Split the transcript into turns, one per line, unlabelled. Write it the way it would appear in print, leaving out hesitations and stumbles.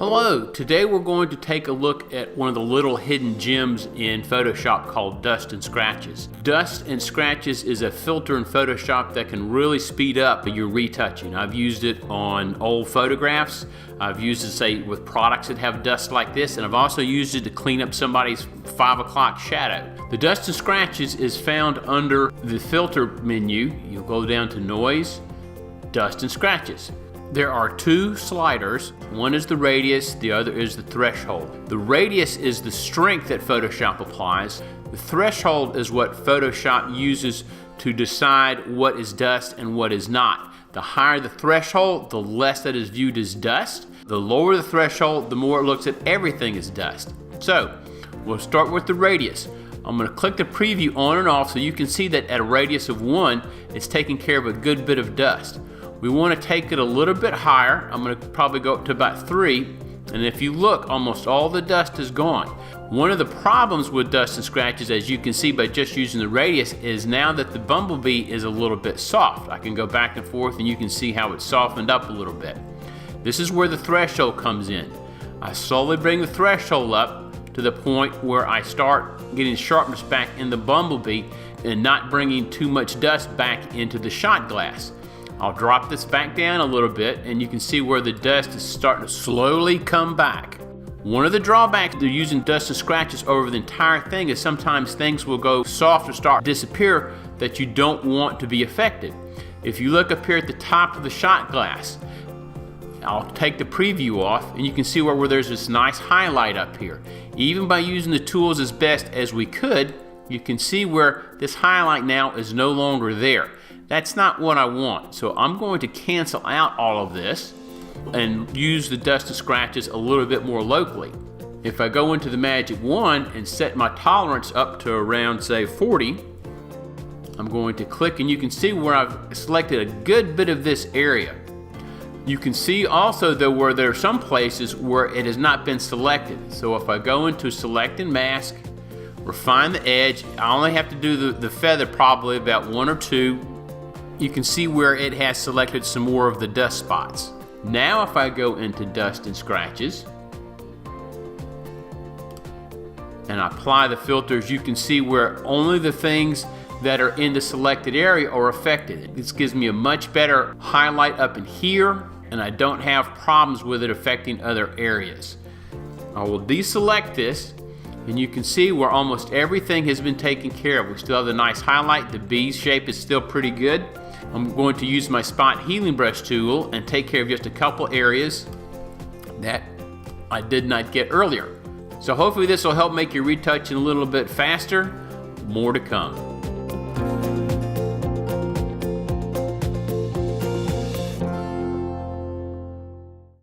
Hello, today we're going to take a look at one of the little hidden gems in Photoshop called Dust and Scratches. Dust and Scratches is a filter in Photoshop that can really speed up your retouching. I've used it on old photographs. I've used it, say, with products that have dust like this, and I've also used it to clean up somebody's 5 o'clock shadow. The Dust and Scratches is found under the filter menu. You'll go down to Noise, Dust and Scratches. There are two sliders. One is the radius, the other is the threshold. The radius is the strength that Photoshop applies. The threshold is what Photoshop uses to decide what is dust and what is not. The higher the threshold, the less that is viewed as dust. The lower the threshold, the more it looks at everything as dust. So, we'll start with the radius. I'm going to click the preview on and off so you can see that at a radius of 1, it's taking care of a good bit of dust. We want to take it a little bit higher. I'm going to probably go up to about 3, and if you look, almost all the dust is gone. One of the problems with Dust and Scratches, as you can see by just using the radius, is now that the bumblebee is a little bit soft. I can go back and forth and you can see how it's softened up a little bit. This is where the threshold comes in. I slowly bring the threshold up to the point where I start getting sharpness back in the bumblebee and not bringing too much dust back into the shot glass. I'll drop this back down a little bit and you can see where the dust is starting to slowly come back. One of the drawbacks to using Dust and Scratches over the entire thing is sometimes things will go soft or start to disappear that you don't want to be affected. If you look up here at the top of the shot glass, I'll take the preview off and you can see where there's this nice highlight up here. Even by using the tools as best as we could, you can see where this highlight now is no longer there. That's not what I want. So I'm going to cancel out all of this and use the Dust and Scratches a little bit more locally. If I go into the Magic Wand and set my tolerance up to around, say, 40, I'm going to click and you can see where I've selected a good bit of this area. You can see also though where there are some places where it has not been selected. So if I go into Select and Mask, refine the edge, I only have to do the feather probably about 1 or 2. You can see where it has selected some more of the dust spots. Now if I go into Dust and Scratches and apply the filters, you can see where only the things that are in the selected area are affected. This gives me a much better highlight up in here and I don't have problems with it affecting other areas. I will deselect this and you can see where almost everything has been taken care of. We still have the nice highlight. The bee's shape is still pretty good. I'm going to use my spot healing brush tool and take care of just a couple areas that I did not get earlier. So hopefully this will help make your retouching a little bit faster. More to come.